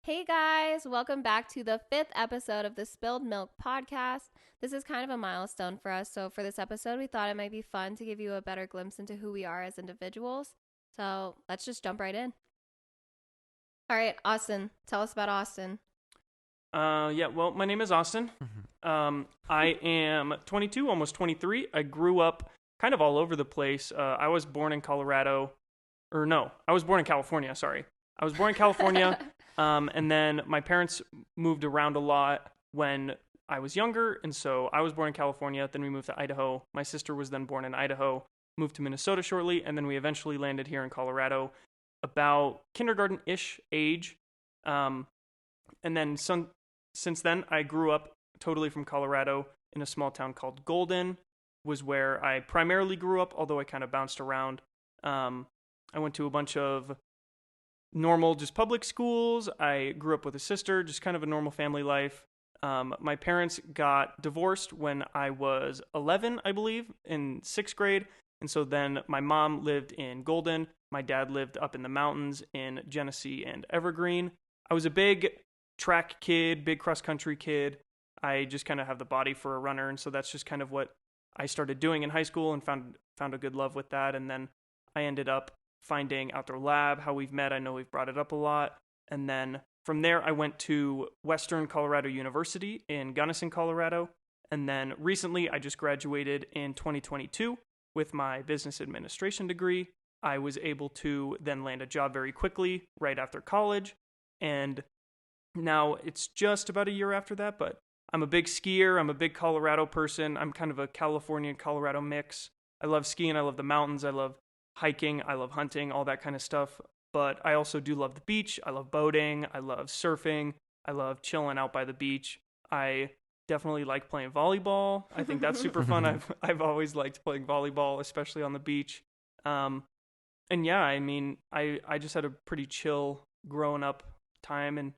Hey guys, welcome back to the fifth episode of the Spilled Milk podcast. This is kind of a milestone for us, so for this episode, we thought it might be fun to give you a better glimpse into who we are as individuals. So let's just jump right in. All right, Austin, tell us about Austin. Well, my name is Austin. I am 22, almost 23. I grew up kind of all over the place. I was born in Colorado, or no, I was born in California, sorry. I was born in California, and then my parents moved around a lot when I was younger, and so I was born in California, then we moved to Idaho. My sister was then born in Idaho, moved to Minnesota shortly, and then we eventually landed here in Colorado about kindergarten-ish age. And then since then, I grew up totally from Colorado in a small town called Golden, was where I primarily grew up, although I kind of bounced around. I went to a bunch of normal, just public schools. I grew up with a sister, just kind of a normal family life. My parents got divorced when I was 11, I believe, in sixth grade. And so then my mom lived in Golden. My dad lived up in the mountains in Genesee and Evergreen. I was a big track kid, big cross country kid. I just kind of have the body for a runner, and so that's just kind of what I started doing in high school and found a good love with that. And then I ended up finding Outdoor Lab, how we've met. I know we've brought it up a lot. And then from there, I went to Western Colorado University in Gunnison, Colorado. And then recently, I just graduated in 2022 with my business administration degree. I was able to then land a job very quickly right after college. And now it's just about a year after that, but I'm a big skier. I'm a big Colorado person. I'm kind of a California and Colorado mix. I love skiing. I love the mountains. I love hiking. I love hunting, all that kind of stuff. But I also do love the beach. I love boating. I love surfing. I love chilling out by the beach. I definitely like playing volleyball. I think that's super fun. I've always liked playing volleyball, especially on the beach. And yeah, I mean, I just had a pretty chill growing up time and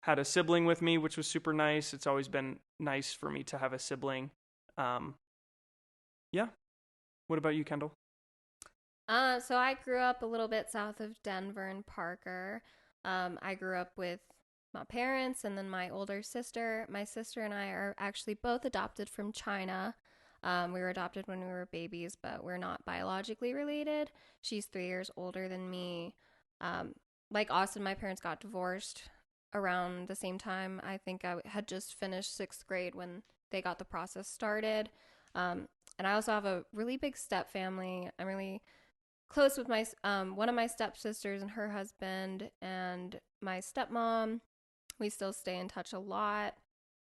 had a sibling with me, which was super nice. It's always been nice for me to have a sibling. Yeah. What about you, Kendall? So I grew up a little bit south of Denver and Parker. I grew up with my parents and then my older sister. My sister and I are actually both adopted from China. We were adopted when we were babies, but we're not biologically related. She's 3 years older than me. Like Austin, my parents got divorced around the same time. I think I had just finished sixth grade when they got the process started. And I also have a really big step family. I'm really close with my one of my stepsisters and her husband and my stepmom. We still stay in touch a lot.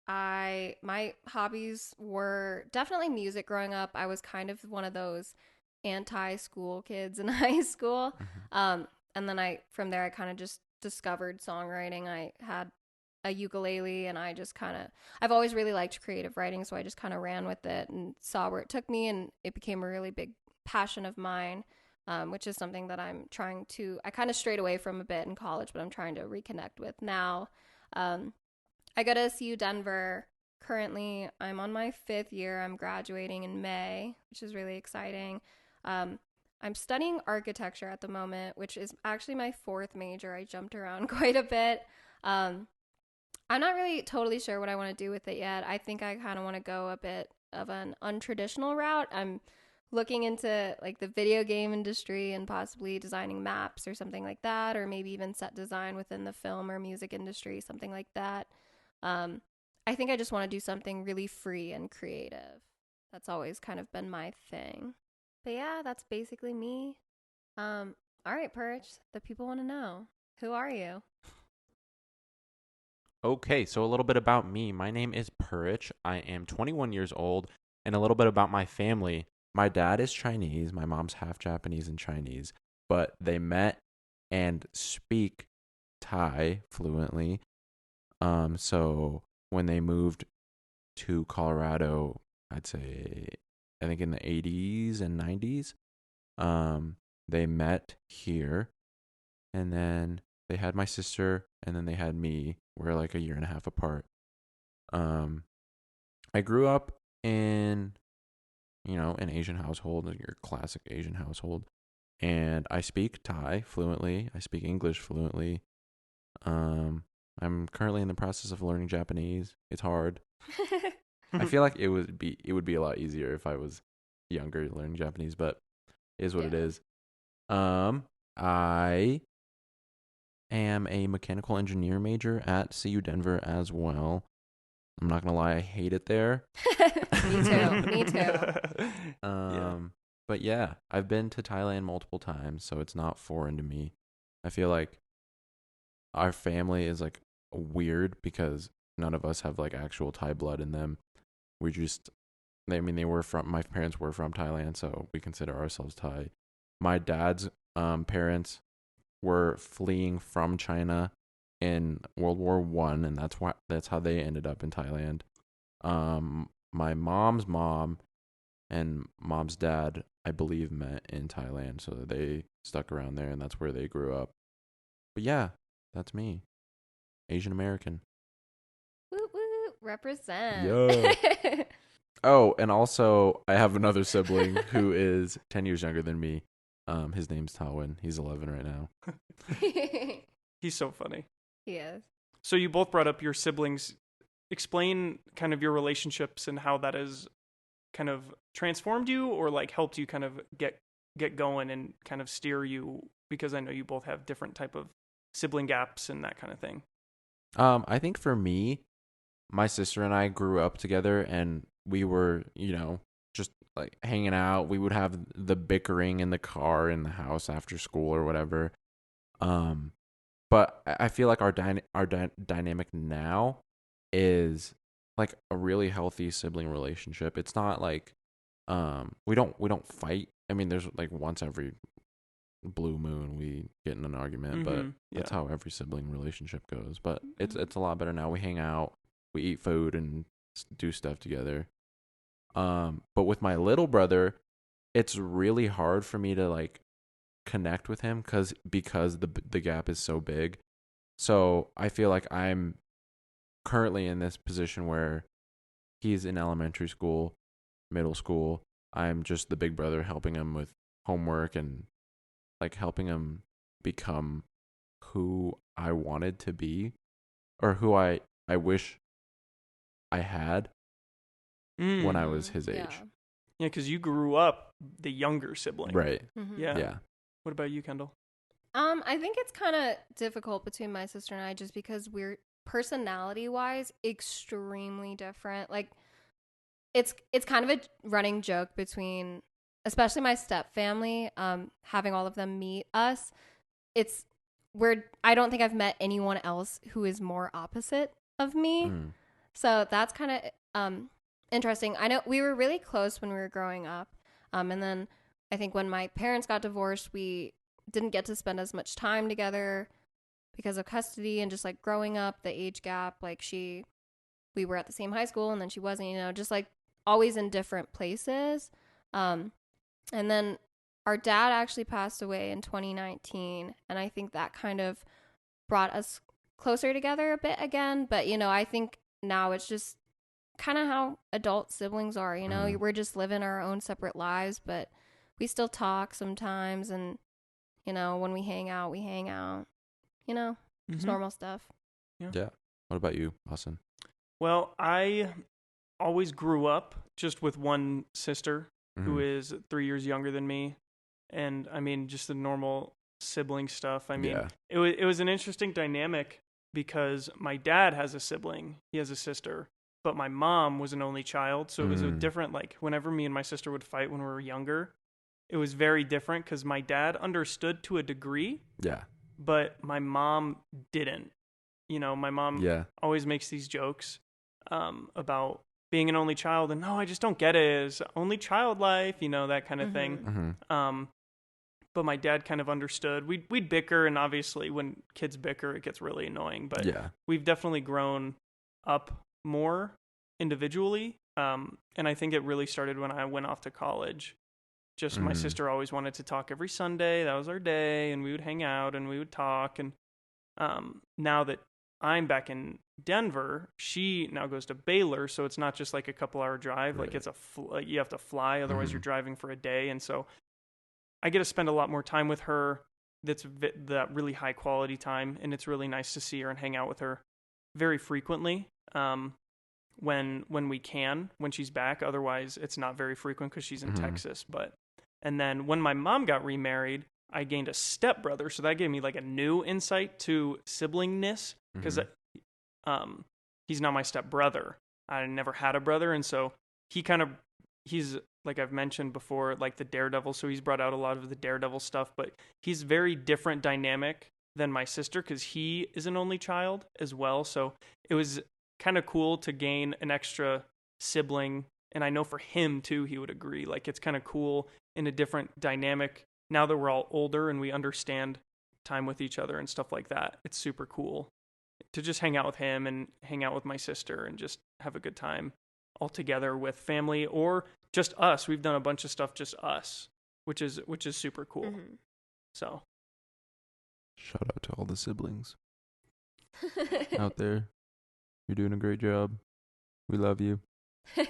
My hobbies were definitely music growing up. I was kind of one of those anti-school kids in high school. And then from there I kind of just discovered songwriting. I had a ukulele and I've always really liked creative writing, so I just kind of ran with it and saw where it took me, and it became a really big passion of mine. Which is something that I kind of strayed away from a bit in college, but I'm trying to reconnect with now. I go to SU Denver. Currently, I'm on my 5th year. I'm graduating in May, which is really exciting. I'm studying architecture at the moment, which is actually my 4th major. I jumped around quite a bit. I'm not really totally sure what I want to do with it yet. I think I kind of want to go a bit of an untraditional route. I'm looking into like the video game industry and possibly designing maps or something like that, or maybe even set design within the film or music industry, something like that. I think I just want to do something really free and creative. That's always kind of been my thing. But yeah, that's basically me. All right, Puurich, the people want to know, who are you? Okay, so a little bit about me. My name is Puurich. I am 21 years old, and a little bit about my family. My dad is Chinese. My mom's half Japanese and Chinese, but they met and speak Thai fluently. So when they moved to Colorado, I'd say, I think in the 80s and 90s, they met here, and then they had my sister, and then they had me. We're like a year and a half apart. I grew up in, an Asian household, like your classic Asian household. And I speak Thai fluently. I speak English fluently. I'm currently in the process of learning Japanese. It's hard. I feel like it would be a lot easier if I was younger learning Japanese, but it is what it Yeah. is. I am a mechanical engineer major at CU Denver as well. I'm not gonna lie, I hate it there. Me too. Me too. Yeah. But yeah, I've been to Thailand multiple times, so it's not foreign to me. I feel like our family is like weird because none of us have like actual Thai blood in them. We just, I mean, my parents were from Thailand, so we consider ourselves Thai. My dad's parents were fleeing from China in World War One, and that's how they ended up in Thailand. My mom's mom and mom's dad, I believe, met in Thailand, so they stuck around there, and that's where they grew up. But yeah, that's me, Asian American. Woo woo. Represent. Yeah. Oh, and also I have another sibling who is 10 years younger than me. His name's Tawin. He's 11 right now. He's so funny. He is. So you both brought up your siblings. Explain kind of your relationships and how that has kind of transformed you or like helped you kind of get going and kind of steer you, because I know you both have different type of sibling gaps and that kind of thing. I think for me, my sister and I grew up together, and we were, just like hanging out. We would have the bickering in the car in the house after school or whatever. But I feel like our dynamic now is like a really healthy sibling relationship. It's not like we don't fight. I mean, there's like once every blue moon we get in an argument, but that's how every sibling relationship goes. But it's a lot better now. We hang out, we eat food and do stuff together. But with my little brother, it's really hard for me to like connect with him because the gap is so big. So I feel like I'm currently in this position where he's in elementary school, middle school. I'm just the big brother helping him with homework and like helping him become who I wanted to be, or who I wish I had when I was his age. Yeah, because you grew up the younger sibling. Right. Mm-hmm. Yeah. What about you, Kendall? I think it's kind of difficult between my sister and I just because we're personality-wise extremely different. Like it's kind of a running joke between especially my step family, having all of them meet us. I don't think I've met anyone else who is more opposite of me. So that's kind of interesting. I know we were really close when we were growing up. And then I think when my parents got divorced, we didn't get to spend as much time together because of custody and just like growing up, the age gap, like we were at the same high school and then she wasn't, just like always in different places. And then our dad actually passed away in 2019. And I think that kind of brought us closer together a bit again. But, I think now it's just kind of how adult siblings are, we're just living our own separate lives, but we still talk sometimes. And, when we hang out, just normal stuff. Yeah. What about you, Austin? Well, I always grew up just with one sister who is 3 years younger than me. And I mean, just the normal sibling stuff. I mean, it was an interesting dynamic because my dad has a sibling. He has a sister, but my mom was an only child. So it was a different, like whenever me and my sister would fight when we were younger, it was very different because my dad understood to a degree. Yeah. But my mom didn't. My mom always makes these jokes about being an only child and no, I just don't get it. It's only child life, that kind of thing. But my dad kind of understood. We'd bicker, and obviously when kids bicker, it gets really annoying. But we've definitely grown up more individually. And I think it really started when I went off to college. Just my sister always wanted to talk every Sunday. That was our day, and we would hang out and we would talk. And now that I'm back in Denver, she now goes to Baylor, so it's not just like a couple-hour drive. Right. Like it's you have to fly, otherwise you're driving for a day. And so I get to spend a lot more time with her. That's that really high quality time, and it's really nice to see her and hang out with her. very frequently. When we can, when she's back. Otherwise, it's not very frequent because she's in Texas. And then when my mom got remarried, I gained a stepbrother, so that gave me like a new insight to siblingness because he's not my stepbrother. I never had a brother, and so he's like I've mentioned before, like the daredevil. So he's brought out a lot of the daredevil stuff, but he's very different dynamic than my sister because he is an only child as well. So it was kind of cool to gain an extra sibling, and I know for him too he would agree, like it's kind of cool in a different dynamic now that we're all older and we understand time with each other and stuff like that. It's super cool to just hang out with him and hang out with my sister and just have a good time all together with family or just us. We've done a bunch of stuff just us, which is super cool. So shout out to all the siblings out there. You're doing a great job. We love you. Do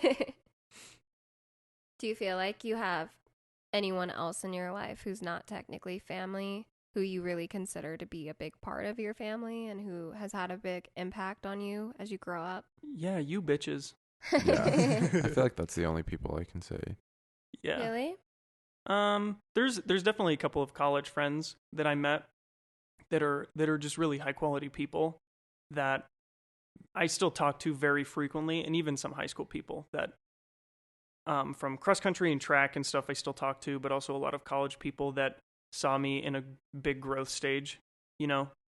you feel like you have anyone else in your life who's not technically family, who you really consider to be a big part of your family and who has had a big impact on you as you grow up? Yeah, you bitches. Yeah. I feel like that's the only people I can say. Yeah. Really? There's definitely a couple of college friends that I met that are just really high quality people that I still talk to very frequently, and even some high school people that from cross country and track and stuff I still talk to, but also a lot of college people that saw me in a big growth stage,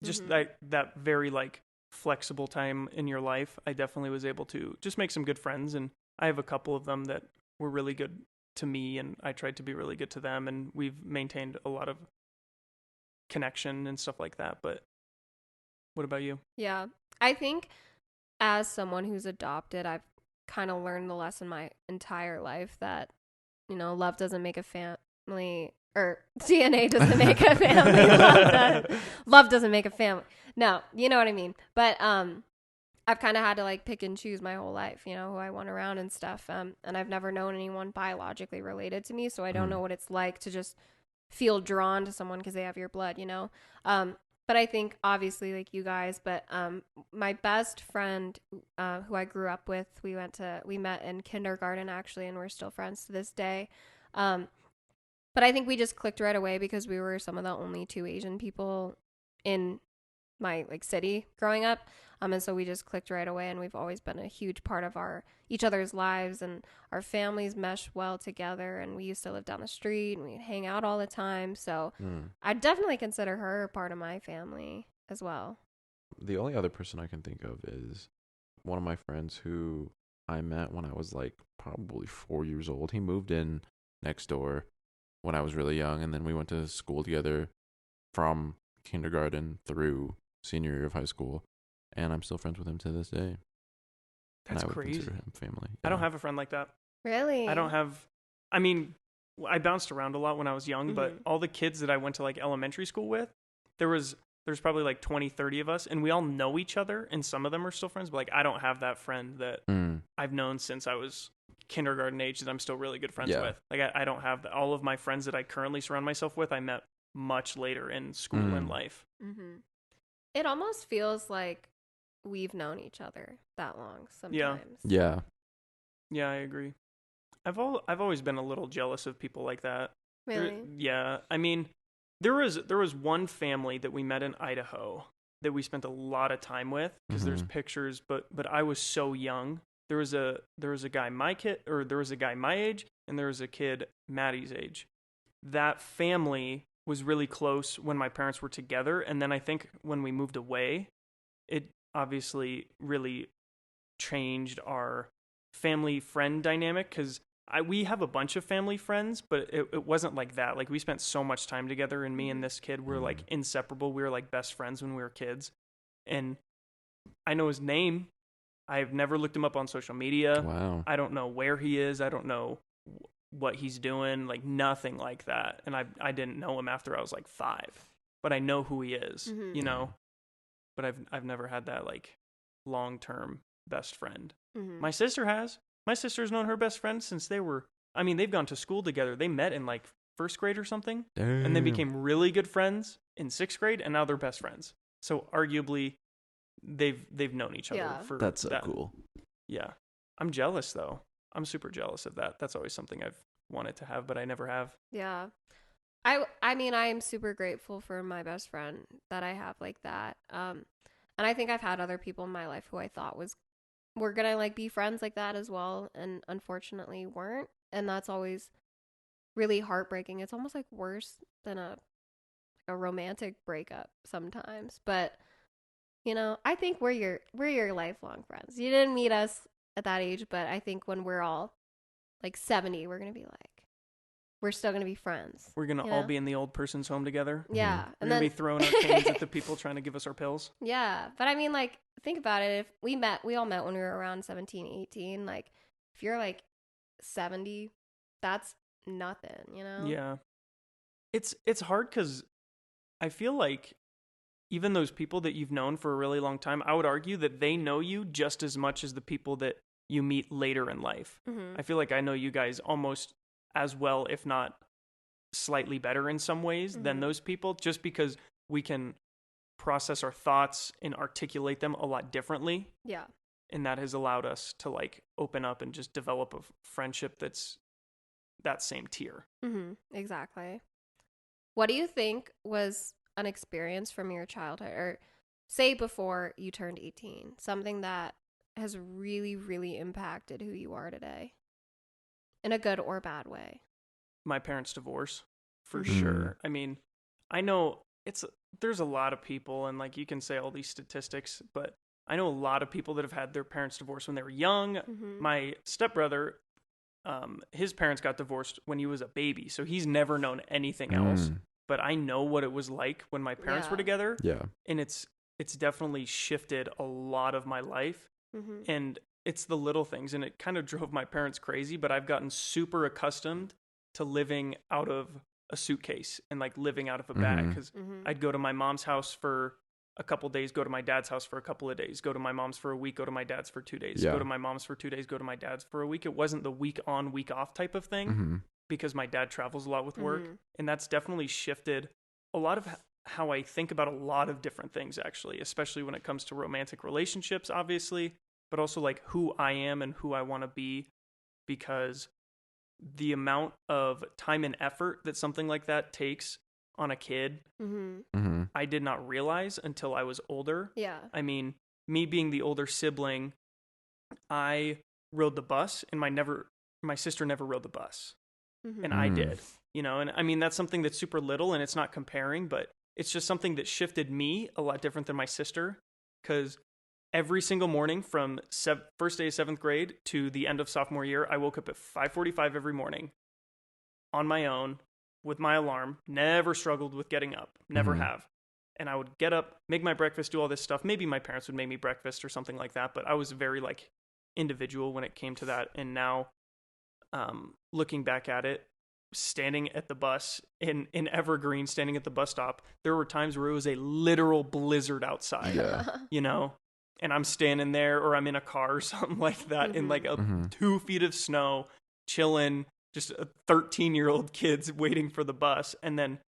just that very like flexible time in your life. I definitely was able to just make some good friends, and I have a couple of them that were really good to me, and I tried to be really good to them, and we've maintained a lot of connection and stuff like that. But what about you? Yeah, I think as someone who's adopted, I've kind of learned the lesson my entire life that, love doesn't make a family, or DNA doesn't make a family. Love doesn't make a family. No, you know what I mean? But I've kind of had to like pick and choose my whole life, who I want around and stuff. And I've never known anyone biologically related to me, so I don't know what it's like to just feel drawn to someone because they have your blood, But I think obviously like you guys, but my best friend who I grew up with, we met in kindergarten actually, and we're still friends to this day. But I think we just clicked right away because we were some of the only two Asian people in my like city growing up. And so we just clicked right away, and we've always been a huge part of each other's lives, and our families mesh well together, and we used to live down the street and we'd hang out all the time. So I definitely consider her part of my family as well. The only other person I can think of is one of my friends who I met when I was like probably 4 years old. He moved in next door when I was really young, and then we went to school together from kindergarten through senior year of high school. And I'm still friends with him to this day. That's and I would crazy. Consider him family. I don't have a friend like that. Really? I mean, I bounced around a lot when I was young, but all the kids that I went to like elementary school with, there's probably like 20, 30 of us, and we all know each other, and some of them are still friends, but like I don't have that friend that I've known since I was kindergarten age that I'm still really good friends with. Like I don't have all of my friends that I currently surround myself with, I met much later in school and life. It almost feels like we've known each other that long sometimes. Yeah, I agree. I've always been a little jealous of people like that. Really? Yeah. I mean, there was one family that we met in Idaho that we spent a lot of time with because there's pictures, but I was so young. There was a guy my age, and there was a kid Maddie's age. That family was really close when my parents were together, and then I think when we moved away, it obviously really changed our family friend dynamic because we have a bunch of family friends, but it wasn't like that. Like we spent so much time together, and me and this kid were like inseparable. We were like best friends when we were kids, and I know his name. I've never looked him up on social media. Wow. I don't know where he is. I don't know what he's doing, like nothing like that. And I didn't know him after I was like 5, but I know who he is, but I've never had that like long-term best friend. My sister has. My sister's known her best friend since they've gone to school together. They met in like 1st grade or something. Damn. And they became really good friends in 6th grade, and now they're best friends. So arguably they've known each other Yeah. for That's so that. cool. Yeah. I'm jealous though. I'm super jealous of that. That's always something I've wanted to have, but I never have. Yeah. I mean, I am super grateful for my best friend that I have like that. And I think I've had other people in my life who I thought were gonna like be friends like that as well, and unfortunately weren't. And that's always really heartbreaking. It's almost like worse than a romantic breakup sometimes. But I think we're your lifelong friends. You didn't meet us at that age, but I think when we're all like 70, we're gonna be like, we're still gonna be friends. We're gonna all be in the old person's home together. Yeah, We're and gonna then be throwing our canes at the people trying to give us our pills. yeah, but I mean, like, think about it. If we all met when we were around 17, 18. Like, if you're like 70, that's nothing. Yeah. It's hard because I feel like even those people that you've known for a really long time, I would argue that they know you just as much as the people that you meet later in life. Mm-hmm. I feel like I know you guys almost as well, if not slightly better in some ways than those people, just because we can process our thoughts and articulate them a lot differently. Yeah. And that has allowed us to like open up and just develop a friendship that's that same tier. Mm-hmm. Exactly. What do you think was an experience from your childhood, or say before you turned 18, something that has really, really impacted who you are today in a good or bad way? My parents' divorce, for Mhm. sure. I mean, I know there's a lot of people, and like you can say all these statistics, but I know a lot of people that have had their parents divorced when they were young. Mm-hmm. My stepbrother, his parents got divorced when he was a baby, so he's never known anything else. But I know what it was like when my parents were together. Yeah. And it's definitely shifted a lot of my life. Mm-hmm. And it's the little things, and it kind of drove my parents crazy, but I've gotten super accustomed to living out of a suitcase and like living out of a bag, because I'd go to my mom's house for a couple days, go to my dad's house for a couple of days, go to my mom's for a week, go to my dad's for 2 days, go to my mom's for 2 days, go to my dad's for a week. It wasn't the week on, week off type of thing, because my dad travels a lot with work. And that's definitely shifted a lot of how I think about a lot of different things, actually, especially when it comes to romantic relationships, obviously, but also like who I am and who I want to be, because the amount of time and effort that something like that takes on a kid, I did not realize until I was older. Yeah. I mean, me being the older sibling, I rode the bus, and my sister never rode the bus, and I did, and I mean, that's something that's super little, and it's not comparing, but it's just something that shifted me a lot different than my sister, because every single morning from first day of 7th grade to the end of sophomore year, I woke up at 5:45 every morning on my own with my alarm. Never struggled with getting up. Never have. And I would get up, make my breakfast, do all this stuff. Maybe my parents would make me breakfast or something like that, but I was very like individual when it came to that. And now, looking back at it, standing at the bus in Evergreen, standing at the bus stop, there were times where it was a literal blizzard outside, and I'm standing there, or I'm in a car or something like that, in like 2 feet of snow, chilling, just a 13-year-old kids waiting for the bus. And then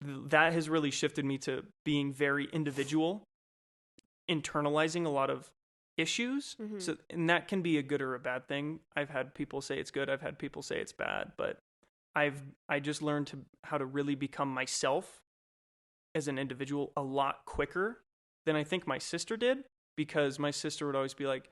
that has really shifted me to being very individual, internalizing a lot of issues. So, and that can be a good or a bad thing. I've had people say it's good. I've had people say it's bad, but I just learned how to really become myself as an individual a lot quicker than I think my sister did, because my sister would always be like,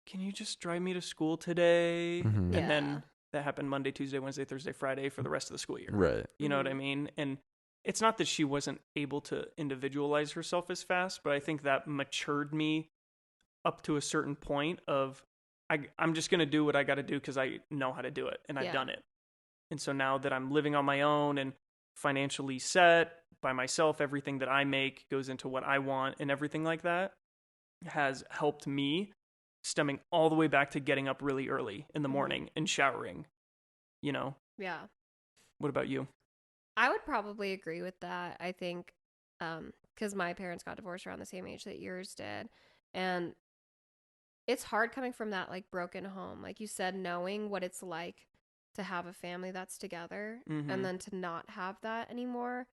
"Can you just drive me to school today?" And then that happened Monday, Tuesday, Wednesday, Thursday, Friday for the rest of the school year. Right. You know what I mean? And it's not that she wasn't able to individualize herself as fast, but I think that matured me up to a certain point of I'm just going to do what I got to do because I know how to do it, and I've done it. And so now that I'm living on my own and financially set by myself, everything that I make goes into what I want, and everything like that has helped me, stemming all the way back to getting up really early in the morning and showering, Yeah. What about you? I would probably agree with that. I think, because my parents got divorced around the same age that yours did. And it's hard coming from that like broken home. Like you said, knowing what it's like to have a family that's together and then to not have that anymore.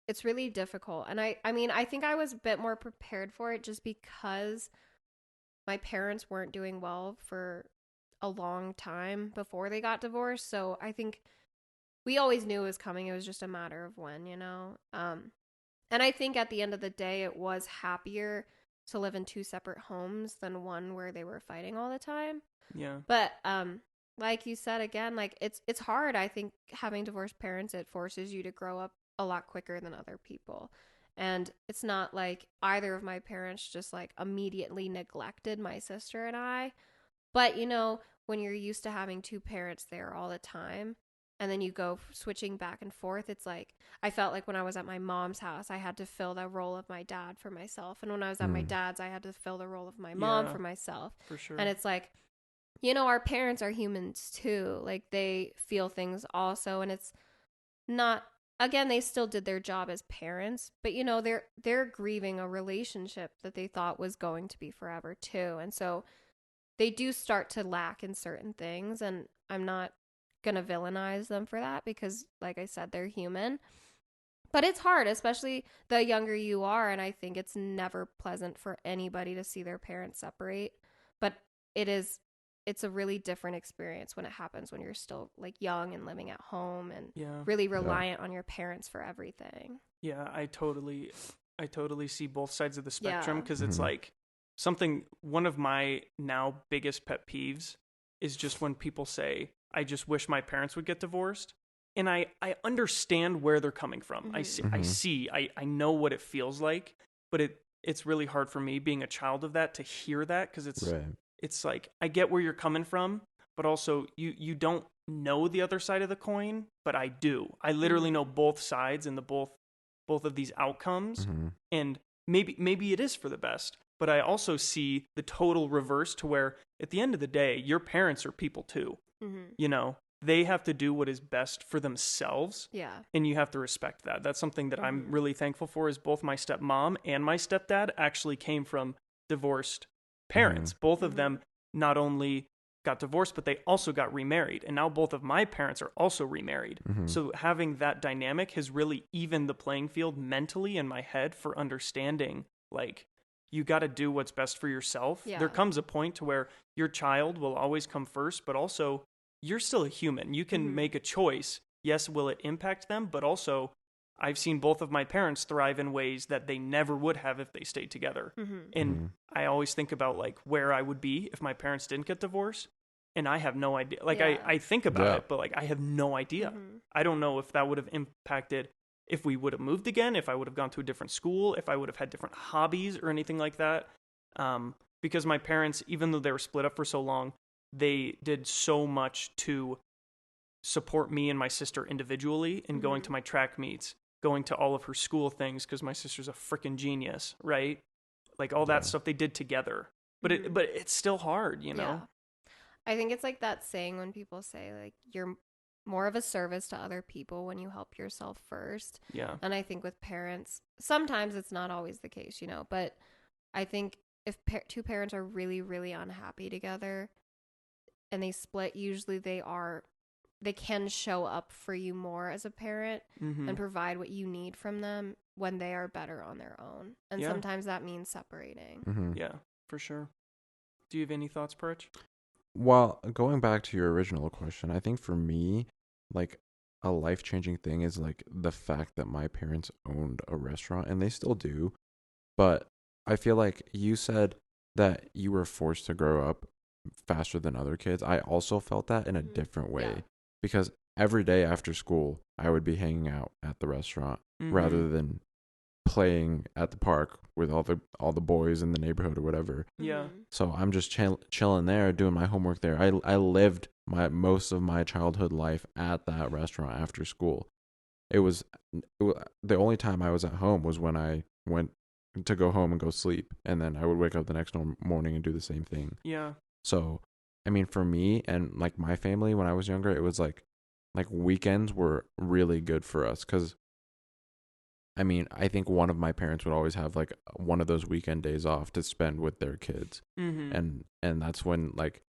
it's really difficult. And I mean, I think I was a bit more prepared for it just because my parents weren't doing well for a long time before they got divorced. So I think we always knew it was coming. It was just a matter of when, you know? And I think at the end of the day, it was happier to live in two separate homes than one where they were fighting all the time. Yeah. But like you said again, like it's hard. I think having divorced parents, it forces you to grow up a lot quicker than other people. And it's not like either of my parents just like immediately neglected my sister and I. But you know, when you're used to having two parents there all the time, and then you go switching back and forth, it's like I felt like when I was at my mom's house, I had to fill the role of my dad for myself. And when I was at my dad's, I had to fill the role of my mom for myself. For sure. And it's like, you know, our parents are humans too. Like they feel things also. And it's not, again, they still did their job as parents, but you know, they're grieving a relationship that they thought was going to be forever too. And so they do start to lack in certain things. And I'm not gonna villainize them for that because like I said, they're human. But it's hard, especially the younger you are, and I think it's never pleasant for anybody to see their parents separate. But it's a really different experience when it happens when you're still like young and living at home and really reliant on your parents for everything. Yeah, I totally see both sides of the spectrum because it's like one of my now biggest pet peeves is just when people say, I just wish my parents would get divorced. And I understand where they're coming from. I know what it feels like, but it's really hard for me being a child of that to hear that because it's like, I get where you're coming from, but also you don't know the other side of the coin, but I do. I literally know both sides and both of these outcomes. And maybe it is for the best, but I also see the total reverse to where at the end of the day, your parents are people too. You know, they have to do what is best for themselves. Yeah. And you have to respect that. That's something that I'm really thankful for is both my stepmom and my stepdad actually came from divorced parents. Both of them not only got divorced, but they also got remarried. And now both of my parents are also remarried. So having that dynamic has really evened the playing field mentally in my head for understanding, like, you got to do what's best for yourself. Yeah. There comes a point to where your child will always come first, but also you're still a human. You can make a choice. Yes, will it impact them? But also I've seen both of my parents thrive in ways that they never would have if they stayed together. And I always think about like where I would be if my parents didn't get divorced. And I have no idea. Like I think about it, but like I have no idea. I don't know if that would have impacted if we would have moved again, if I would have gone to a different school, if I would have had different hobbies or anything like that. Because my parents, even though they were split up for so long, they did so much to support me and my sister individually in going to my track meets, going to all of her school things, because my sister's a freaking genius, right? Like all that stuff they did together. But it's still hard, you know? Yeah. I think it's like that saying when people say like you're more of a service to other people when you help yourself first. Yeah. And I think with parents, sometimes it's not always the case, you know, but I think if two parents are really, really unhappy together and they split, usually they can show up for you more as a parent and provide what you need from them when they are better on their own. And sometimes that means separating. Yeah, for sure. Do you have any thoughts, Puurich? Well, going back to your original question, I think for me, like a life-changing thing is like the fact that my parents owned a restaurant and they still do. But I feel like you said that you were forced to grow up faster than other kids. I also felt that in a different way because every day after school, I would be hanging out at the restaurant rather than playing at the park with all the boys in the neighborhood or whatever. Yeah. So I'm just chilling there, doing my homework there. I lived most of my childhood life at that restaurant after school. It was the only time I was at home was when I went to go home and go sleep, and then I would wake up the next morning and do the same thing. Yeah. So, I mean, for me and like my family when I was younger, it was like weekends were really good for us because I mean, I think one of my parents would always have like one of those weekend days off to spend with their kids. And that's when like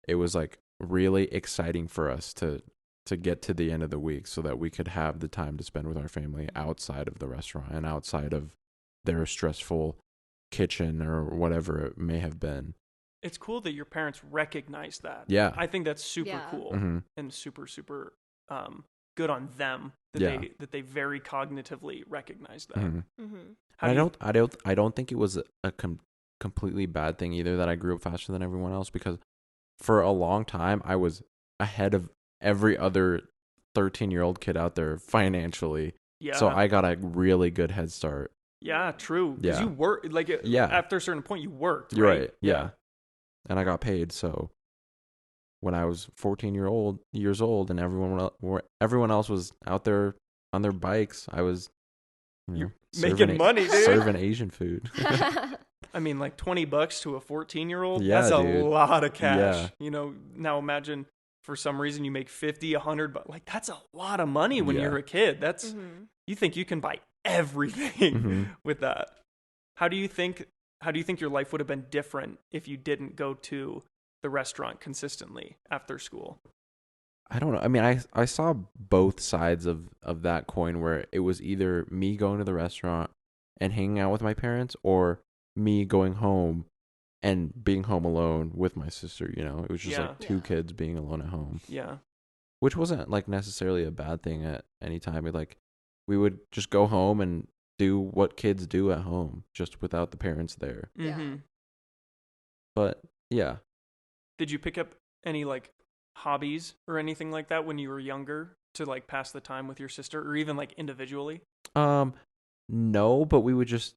it was like really exciting for us to to get to the end of the week so that we could have the time to spend with our family outside of the restaurant and outside of their stressful kitchen or whatever it may have been. It's cool that your parents recognize that. Yeah. I think that's super Yeah. cool Mm-hmm. and super good on them that Yeah. they very cognitively recognize that. Mm-hmm. Mm-hmm. How I do you- don't think it was a completely bad thing either that I grew up faster than everyone else, because for a long time I was ahead of every other 13-year-old kid out there financially. Yeah. So I got a really good head start. Yeah, true. Because Yeah. you work Yeah. after a certain point you worked. You're right. right. Yeah. And I got paid. So when I was 14 years old and everyone else was out there on their bikes, I was You're serving making money, dude. serving Asian food. I mean, like $20 to a 14-year-old. Yeah, that's a dude. lot of cash. Yeah. You know, now imagine for some reason you make 50, 100, but like that's a lot of money when Yeah. you're a kid. That's Mm-hmm. you think you can buy everything Mhm. with that. How do you think your life would have been different if you didn't go to the restaurant consistently after school? I don't know. I mean, I saw both sides of that coin, where it was either me going to the restaurant and hanging out with my parents, or me going home and being home alone with my sister. You know, it was just Yeah. like two Yeah. kids being alone at home, Yeah. which wasn't like necessarily a bad thing at any time. Like, we would just go home and do what kids do at home, just without the parents there. Yeah. Mm-hmm. But yeah, Did you pick up any like hobbies or anything like that when you were younger to like pass the time with your sister, or even like individually? no, but we would just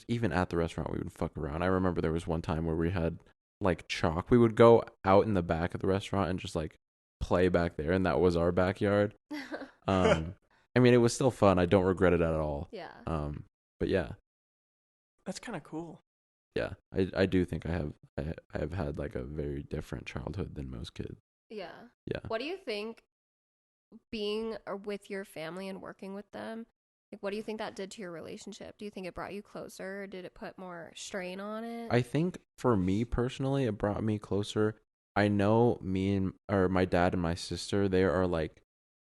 even at the restaurant we would fuck around. I remember there was one time where we had like chalk. We would go out in the back of the restaurant and just like play back there, and that was our backyard. I mean, it was still fun. I don't regret it at all. Yeah. But yeah, That's kind of cool. yeah, I do think I have had like a very different childhood than most kids. Yeah. Yeah. What do you think being with your family and working with them, like what do you think that did to your relationship? Do you think it brought you closer, or did it put more strain on it? I think for me personally, it brought me closer. I know my dad and my sister, they are like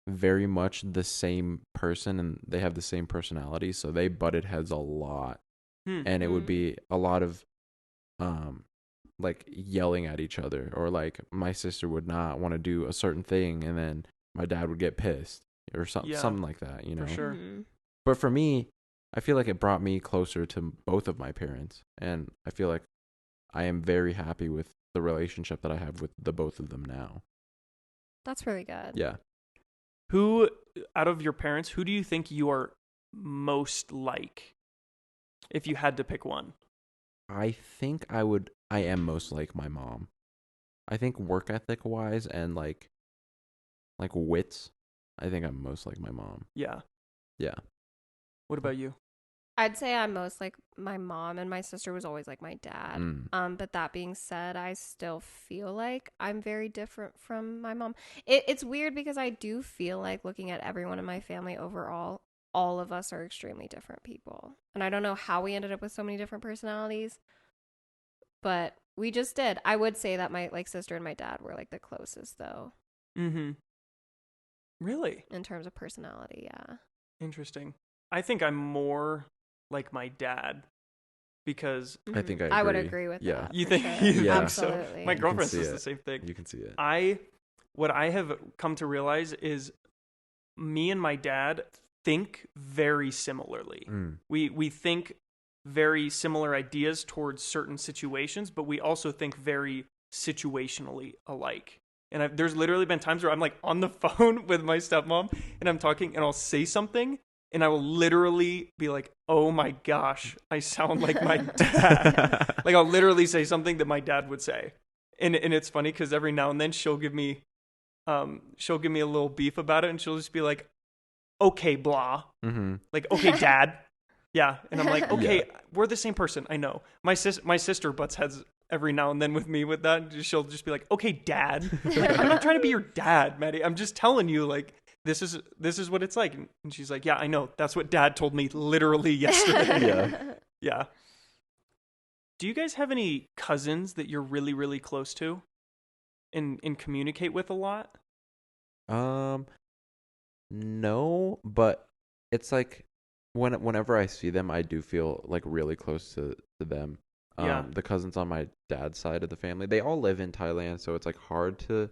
very much the same person, and they have the same personality, so they butted heads a lot. And it would be a lot of like yelling at each other, or like my sister would not want to do a certain thing and then my dad would get pissed or something, Yeah, something like that, you know. For sure. Mhm. But for me, I feel like it brought me closer to both of my parents, and I feel like I am very happy with the relationship that I have with the both of them now. That's really good. Yeah. Who out of your parents, who do you think you are most like? If you had to pick one. I think I am most like my mom. I think work ethic wise and like wits, I think I'm most like my mom. Yeah. Yeah. What about you? I'd say I'm most like my mom, and my sister was always like my dad. But that being said, I still feel like I'm very different from my mom. It's weird because I do feel like, looking at everyone in my family overall, all of us are extremely different people. And I don't know how we ended up with so many different personalities, but we just did. I would say that my like sister and my dad were like the closest though. Mm-hmm. Really? In terms of personality, yeah. Interesting. I think I'm more like my dad because I think I would agree. agree with Yeah. that. you for think sure. you Yeah. think so. Absolutely. My can girlfriend see says it. the same thing. You can see it. What I have come to realize is me and my dad think very similarly. We think very similar ideas towards certain situations, but we also think very situationally alike. And there's literally been times where I'm like on the phone with my stepmom and I'm talking and I'll say something and I will literally be like, oh my gosh, I sound like my dad. Like I'll literally say something that my dad would say. And it's funny because every now and then she'll give me a little beef about it, and she'll just be like, okay, blah. Mm-hmm. Like, okay, dad. Yeah. And I'm like, okay, Yeah. we're the same person. I know. My sister butts heads every now and then with me with that. She'll just be like, okay, dad. Like, I'm not trying to be your dad, Maddie. I'm just telling you, like, this is what it's like. And she's like, yeah, I know. That's what dad told me literally yesterday. Yeah. Yeah. Do you guys have any cousins that you're really, really close to and communicate with a lot? Um, no, but it's like whenever I see them, I do feel like really close to them. Yeah. The cousins on my dad's side of the family, they all live in Thailand, so it's like hard to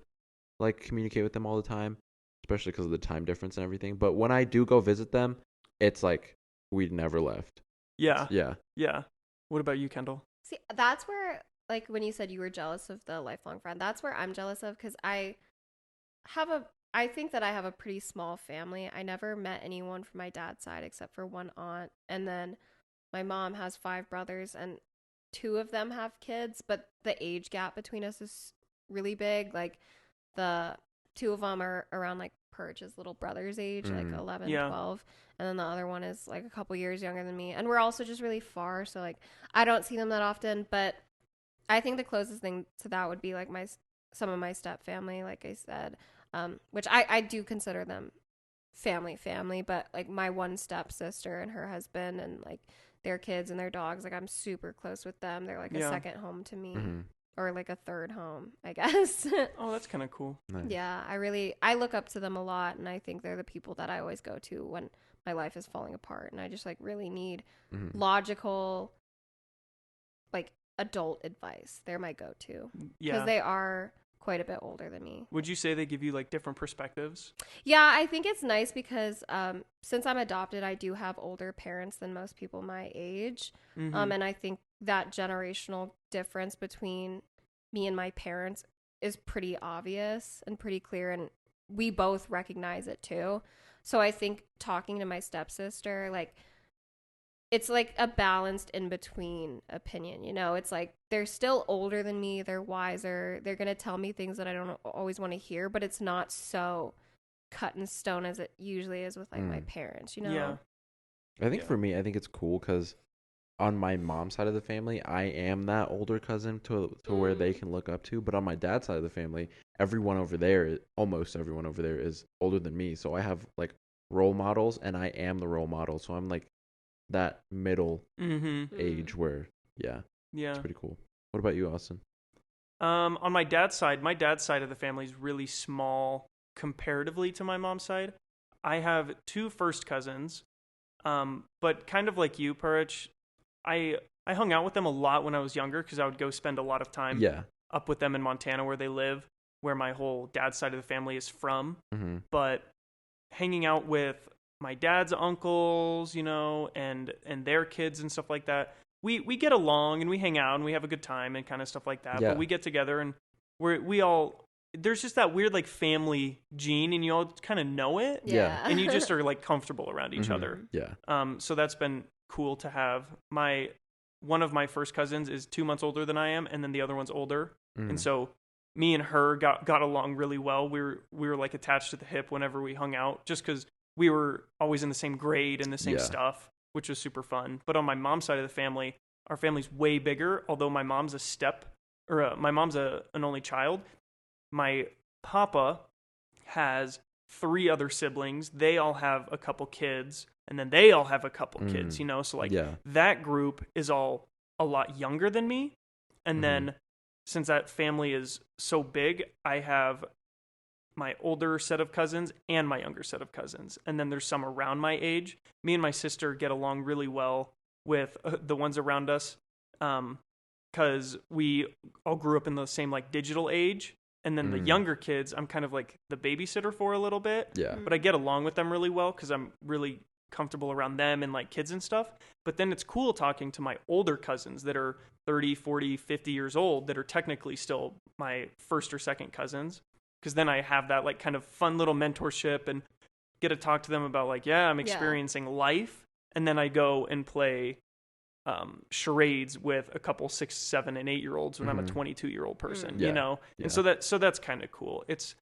like communicate with them all the time, especially because of the time difference and everything. But when I do go visit them, it's like we'd never left. Yeah. Yeah. Yeah. What about you, Kendall? See, that's where, like, when you said you were jealous of the lifelong friend, that's where I'm jealous of because I think that I have a pretty small family. I never met anyone from my dad's side except for one aunt. And then my mom has 5 brothers, and 2 of them have kids, but the age gap between us is really big. Like, the 2 of them are around like Purge's little brother's age, like 11, Yeah. 12. And then the other one is like a couple years younger than me. And we're also just really far. So, like, I don't see them that often. But I think the closest thing to that would be like some of my step family, like I said, which I do consider them family, but like my one stepsister and her husband and like their kids and their dogs, like I'm super close with them. They're like a Yeah. second home to me, Mm-hmm. or like a third home, I guess. Oh, that's kind of cool. Nice. Yeah, I look up to them a lot, and I think they're the people that I always go to when my life is falling apart and I just like really need Mm-hmm. logical, like, adult advice. They're my go-to Yeah. because they are quite a bit older than me. Would you say they give you like different perspectives? Yeah, I think it's nice because since I'm adopted, I do have older parents than most people my age. Mhm. And I think that generational difference between me and my parents is pretty obvious and pretty clear, and we both recognize it too. So I think talking to my stepsister, like, it's like a balanced in between opinion, you know? It's like they're still older than me, they're wiser, they're going to tell me things that I don't always want to hear, but it's not so cut in stone as it usually is with like my parents, you know? Yeah. I think Yeah. for me, I think it's cool because on my mom's side of the family, I am that older cousin to where they can look up to. But on my dad's side of the family, almost everyone over there is older than me. So I have like role models, and I am the role model. So I'm like that middle Mhm. age where, yeah, Yeah. it's pretty cool. What about you, Austin? On my dad's side of the family is really small comparatively to my mom's side. I have 2 first cousins, but kind of like you, Puurich, I hung out with them a lot when I was younger because I would go spend a lot of time Yeah. up with them in Montana where they live, where my whole dad's side of the family is from. Mm-hmm. But hanging out with my dad's uncles, you know, and their kids and stuff like that, we get along and we hang out and we have a good time and kind of stuff like that. Yeah. But we get together and we all, there's just that weird like family gene, and you all kind of know it, Yeah. and you just are like comfortable around each Mhm. other. Yeah. So that's been cool to have. One of my first cousins is 2 months older than I am, and then the other one's older, Mhm. and so me and her got along really well. We were like attached to the hip whenever we hung out, just because we were always in the same grade and the same Yeah. stuff, which was super fun. But on my mom's side of the family, our family's way bigger. Although my mom's an only child. My papa has 3 other siblings. They all have a couple kids, and then they all have a couple kids, you know? So like Yeah. that group is all a lot younger than me. And then since that family is so big, I have my older set of cousins and my younger set of cousins. And then there's some around my age. Me and my sister get along really well with the ones around us, because we all grew up in the same like digital age. And then the younger kids, I'm kind of like the babysitter for a little bit. Yeah. But I get along with them really well because I'm really comfortable around them and like kids and stuff. But then it's cool talking to my older cousins that are 30, 40, 50 years old that are technically still my first or second cousins. Because then I have that like kind of fun little mentorship and get to talk to them about like, yeah, I'm experiencing life. And then I go and play charades with a couple 6, 7, and 8-year-olds when I'm a 22-year-old person, Yeah. you know? Yeah. And so that's kind of cool. It's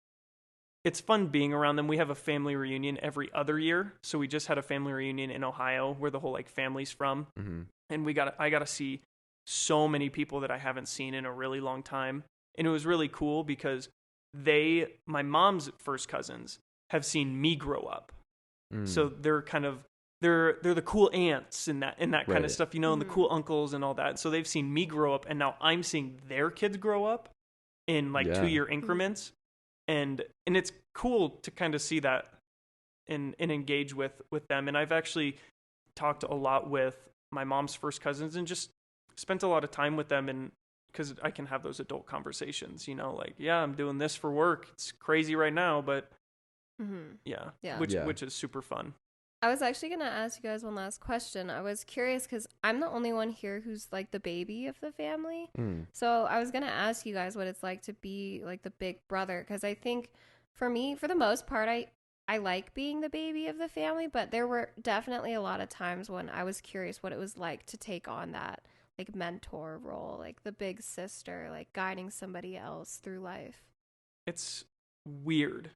fun being around them. We have a family reunion every other year. So we just had a family reunion in Ohio where the whole like family's from. Mm-hmm. And I got to see so many people that I haven't seen in a really long time. And it was really cool because my mom's first cousins have seen me grow up. So they're kind of, they're the cool aunts and that kind Right. of stuff, you know, and the cool uncles and all that. So they've seen me grow up, and now I'm seeing their kids grow up in like Yeah. 2-year increments. and it's cool to kind of see that and engage with them. And I've actually talked a lot with my mom's first cousins and just spent a lot of time with them, and because I can have those adult conversations, like, yeah, I'm doing this for work. It's crazy right now, but yeah, which is super fun. I was actually going to ask you guys one last question. I was curious because I'm the only one here who's like the baby of the family. So I was going to ask you guys what it's like to be like the big brother, because I think for me, for the most part, I like being the baby of the family, but there were definitely a lot of times when I was curious what it was like to take on that like mentor role, like the big sister, like guiding somebody else through life. It's weird.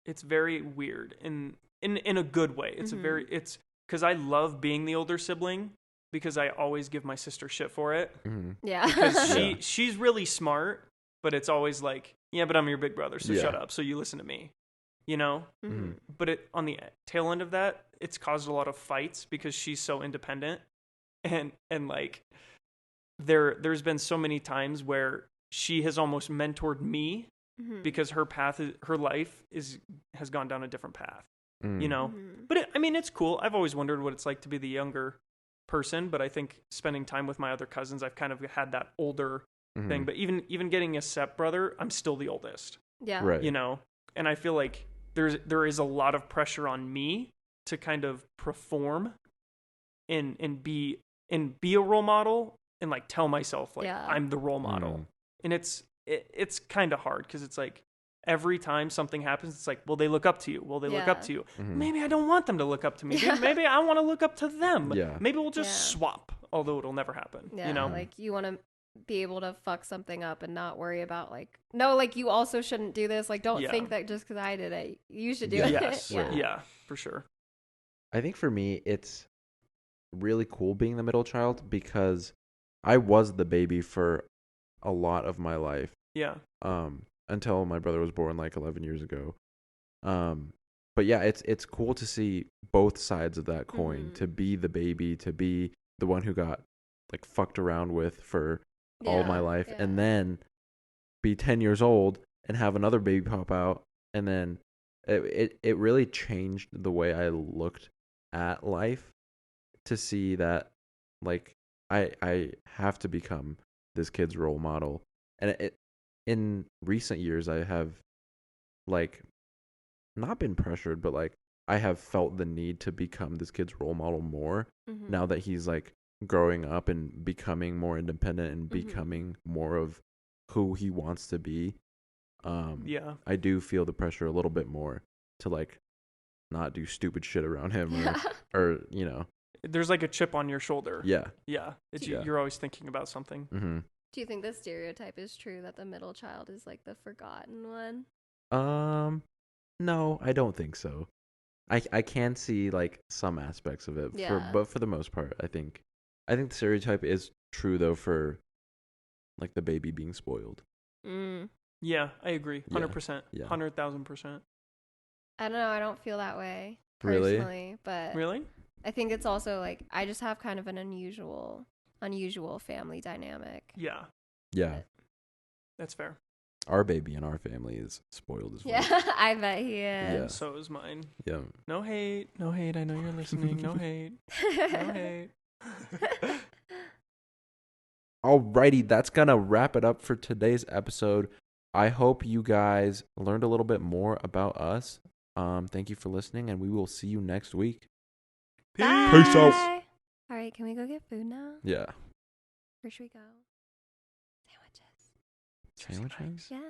It's very weird in a good way. It's it's because I love being the older sibling because I always give my sister shit for it. Yeah. Because she's really smart, but it's always like, yeah, but I'm your big brother, so shut up. So you listen to me, But on the tail end of that, it's caused a lot of fights because she's so independent. And like, there's been so many times where she has almost mentored me because her life has gone down a different path, But it's cool. I've always wondered what it's like to be the younger person, but I think spending time with my other cousins, I've kind of had that older thing. But even getting a stepbrother, I'm still the oldest. Yeah. Right. And I feel like there is a lot of pressure on me to kind of perform and be a role model and like tell myself like I'm the role model. And it's kind of hard because it's like every time something happens, it's like, well, they look up to you. Well, they look up to you. Maybe I don't want them to look up to me. Maybe I want to look up to them. Yeah. Maybe we'll just swap, although it'll never happen. Yeah, like you want to be able to fuck something up and not worry about like, no, like you also shouldn't do this. Like, don't think that just because I did it, you should do it. Yes. Yeah, for sure. I think for me, it's really cool being the middle child because I was the baby for a lot of my life. Yeah. Until my brother was born like 11 years ago. But yeah, it's cool to see both sides of that coin, to be the baby, to be the one who got like fucked around with for all my life, and then be 10 years old and have another baby pop out, and then it really changed the way I looked at life to see that like I have to become this kid's role model. And in recent years I have like not been pressured, but like I have felt the need to become this kid's role model more now that he's like growing up and becoming more independent and becoming more of who he wants to be. I do feel the pressure a little bit more to like not do stupid shit around him or there's like a chip on your shoulder. Yeah. You're always thinking about something. Do you think the stereotype is true that the middle child is like the forgotten one? No, I don't think so. I can see like some aspects of it, but for the most part, I think the stereotype is true though for like the baby being spoiled. Yeah, I agree. 100%. Yeah. 100,000%. I don't know. I don't feel that way Really? personally, but really, I think it's also like I just have kind of an unusual family dynamic. Yeah. That's fair. Our baby in our family is spoiled as well. Yeah, I bet he is. Yeah. So is mine. Yeah. No hate. I know you're listening. No hate. No hate. Alrighty, that's gonna wrap it up for today's episode. I hope you guys learned a little bit more about us. Thank you for listening, and we will see you next week. Peace. Peace out. All right, can we go get food now? Yeah. Where should we go? Sandwiches? Yeah.